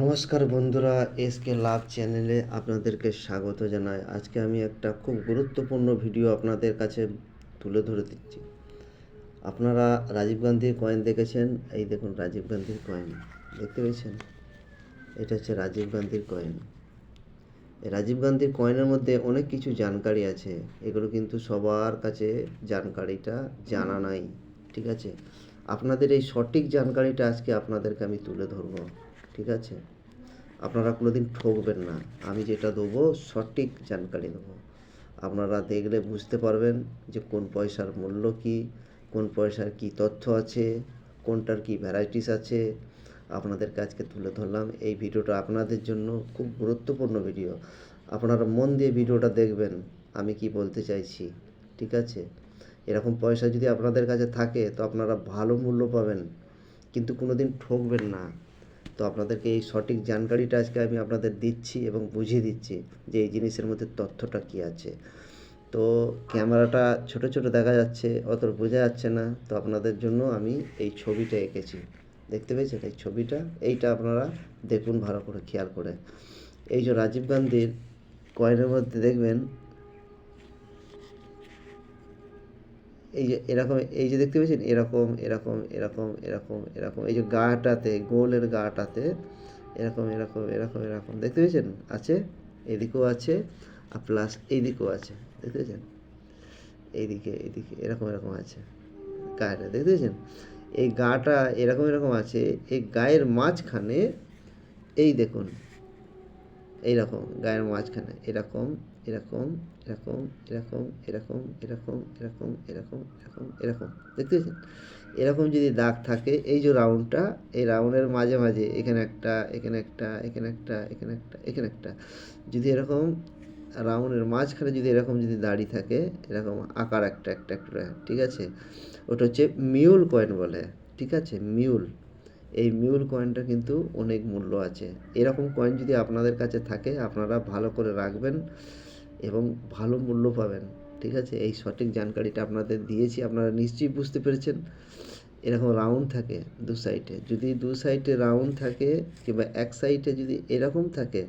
নমস্কার বন্ধুরা, এসকে লাভ চ্যানেলে আপনাদেরকে স্বাগত জানাই। আজকে আমি একটা খুব গুরুত্বপূর্ণ ভিডিও আপনাদের কাছে তুলে ধরে দিচ্ছি। আপনারা রাজীব গান্ধীর কয়েন দেখেছেন। এই দেখুন রাজীব গান্ধীর কয়েন, দেখতে পেয়েছেন? এটা হচ্ছে রাজীব গান্ধীর কয়েন। এই রাজীব গান্ধীর কয়েনের মধ্যে অনেক কিছু জানকারি আছে। এগুলো কিন্তু সবার কাছে জানকারিটা জানা নাই, ঠিক আছে? আপনাদের এই সঠিক জানকারিটা আজকে আপনাদেরকে আমি তুলে ধরবো, ঠিক আছে? আপনারা কোনোদিন ঠকবেন না। আমি যেটা দেবো সঠিক জানকারি দেবো। আপনারা দেখলে বুঝতে পারবেন যে কোন পয়সার মূল্য কী, কোন পয়সার কী তথ্য আছে, কোনটার কী ভ্যারাইটিস আছে। আপনাদেরকে আজকে তুলে ধরলাম। এই ভিডিওটা আপনাদের জন্য খুব গুরুত্বপূর্ণ ভিডিও। আপনারা মন দিয়ে ভিডিওটা দেখবেন আমি কি বলতে চাইছি, ঠিক আছে? এরকম পয়সা যদি আপনাদের কাছে থাকে তো আপনারা ভালো মূল্য পাবেন, কিন্তু কোনোদিন ঠকবেন না। তো আপনাদেরকে এই সঠিক জানকারিটা আজকে আমি আপনাদের দিচ্ছি এবং বুঝিয়ে দিচ্ছি যে এই জিনিসের মধ্যে তথ্যটা কী আছে। তো ক্যামেরাটা ছোট ছোট দেখা যাচ্ছে, অত বোঝা যাচ্ছে না। তো আপনাদের জন্য আমি এই ছবিটা এঁকেছি, দেখতে পেয়েছেন? এই ছবিটা, এইটা আপনারা দেখুন ভালো করে খেয়াল করে। এই যে রাজীব গান্ধীর কয়েনের মধ্যে দেখবেন এই যে এরকম, এই যে দেখতে পেয়েছেন এরকম এরকম এরকম এরকম এরকম, এই যে গাটাতে, গোলের গাটাতে এরকম এরকম এরকম এরকম দেখতে পেয়েছেন আছে, এদিকেও আছে আর প্লাস এইদিকেও আছে, দেখতে পেয়েছেন? এইদিকে এইদিকে এরকম এরকম আছে গাটা, দেখতে পেয়েছেন? এই গাটা এরকম এরকম আছে। এই গায়ের মাঝখানে এই দেখুন, এইরকম গায়ের মাঝখানে এরকম এরকম এরকম এরকম এরকম এরকম এরকম এরকম এরকম এরকম, দেখতে পেয়েছেন? এরকম যদি দাগ থাকে, এই যে রাউন্ডটা, এই রাউন্ডের মাঝে মাঝে এখানে একটা, এখানে একটা, এখানে একটা, এখানে একটা, এখানে একটা, যদি এরকম রাউন্ডের মাঝখানে যদি এরকম যদি দাড়ি থাকে, এরকম আকার একটা একটা একটা, ঠিক আছে? ওটা হচ্ছে মিউল কয়েন বলে, ঠিক আছে? মিউল, এই মিউল কয়েনটা কিন্তু অনেক মূল্য আছে। এরকম কয়েন যদি আপনাদের কাছে থাকে আপনারা ভালো করে রাখবেন এবং ভালো মূল্য পাবেন, ঠিক আছে? এই সঠিক জানকারিটা আপনাদের দিয়েছি, আপনারা নিশ্চয়ই বুঝতে পেরেছেন। এরকম রাউন্ড থাকে দু সাইডে, যদি দু সাইডে রাউন্ড থাকে কিংবা এক সাইডে যদি এরকম থাকে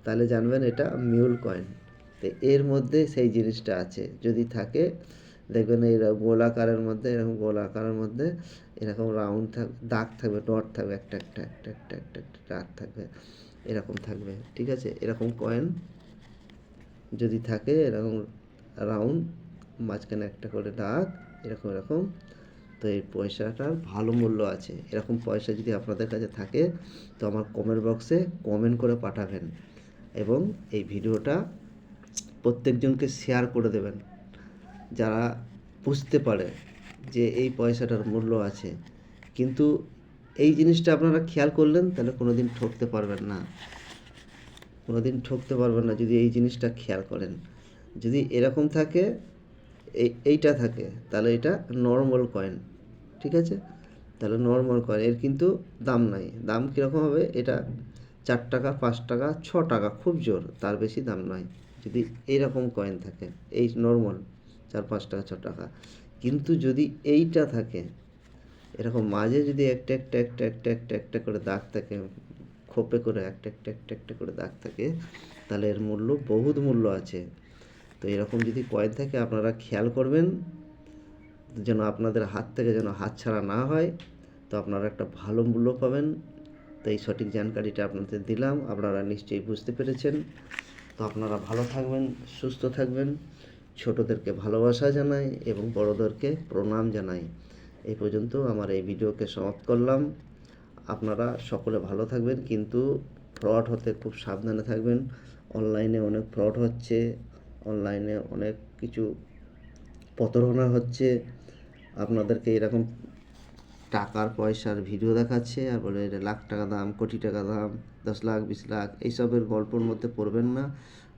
তাহলে জানবেন এটা মিউল কয়েন। তো এর মধ্যে সেই জিনিসটা আছে। যদি থাকে দেখবেন এই গোলাকারের মধ্যে, এরকম গোলাকারের মধ্যে এরকম রাউন্ড দাগ থাকবে, ডট থাকবে, একটা একটা একটা একটা একটা একটা দাগ থাকবে, এরকম থাকবে, ঠিক আছে? এরকম কয়েন যদি থাকে এরকম রাউন্ড, মাঝখানে একটা করে দাগ, এরকম এরকম, তো এই পয়সাটার ভালো মূল্য আছে। এরকম পয়সা যদি আপনাদের কাছে থাকে তো আমার কমেন্ট বক্সে কমেন্ট করে পাঠাবেন এবং এই ভিডিওটা প্রত্যেকজনকে শেয়ার করে দেবেন, যারা বুঝতে পারে যে এই পয়সাটার মূল্য আছে। কিন্তু এই জিনিসটা আপনারা খেয়াল করলেন তাহলে কোনো দিন ঠকতে পারবেন না, কোনো দিন ঠকতে পারবেন না যদি এই জিনিসটা খেয়াল করেন। যদি এরকম থাকে, এইটা থাকে, তাহলে এটা নর্মাল কয়েন, ঠিক আছে? তাহলে নর্মাল কয়েন, এর কিন্তু দাম নাই। দাম কীরকম হবে? এটা 4 টাকা, 5 টাকা, 6 টাকা, খুব জোর, তার বেশি দাম নয়। যদি এইরকম কয়েন থাকে, এই নর্মাল 4-5 টাকা, 6 টাকা। কিন্তু যদি এইটা থাকে এরকম মাঝে যদি একটা একটা একটা একটা একটা একটা করে দাগ থাকে, খোপে করে একটা একটা একটা একটা করে দাগ থাকে, তাহলে এর মূল্য বহুত মূল্য আছে। তো এরকম যদি কয়েন থাকে আপনারা খেয়াল করবেন যেন আপনাদের হাত থেকে যেন হাতছাড়া না হয়, তো আপনারা একটা ভালো মূল্য পাবেন। তো এই সঠিক জানকারিটা আপনাদের দিলাম, আপনারা নিশ্চয়ই বুঝতে পেরেছেন। তো আপনারা ভালো থাকবেন, সুস্থ থাকবেন। ছোটদেরকে ভালোবাসা জানাই এবং বড়দেরকে প্রণাম জানাই। এই পর্যন্ত আমার এই ভিডিওকে সমাপ্ত করলাম। আপনারা সকলে ভালো থাকবেন, কিন্তু ফ্রড হতে খুব সাবধানে থাকবেন। অনলাইনে অনেক ফ্রড হচ্ছে, অনলাইনে অনেক কিছু প্রতারণা হচ্ছে। আপনাদেরকে এরকম টাকার পয়সার ভিডিও দেখাচ্ছে আর বলে এটা লাখ টাকা দাম, কোটি টাকা দাম, 10 লাখ, 20 লাখ, এইসবের গল্পের মধ্যে পড়বেন না।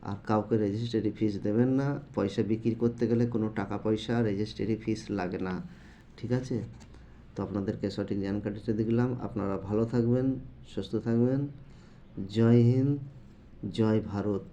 আর কাউকে রেজিস্ট্রি ফিস দেবেন না। পয়সা বিক্রি করতে গেলে কোনো টাকা পয়সা রেজিস্ট্রি ফিস লাগে না, ঠিক আছে? তো আপনাদেরকে সঠিক জানকারিটা দিলাম। আপনারা ভালো থাকবেন, সুস্থ থাকবেন। জয় হিন্দ, জয় ভারত।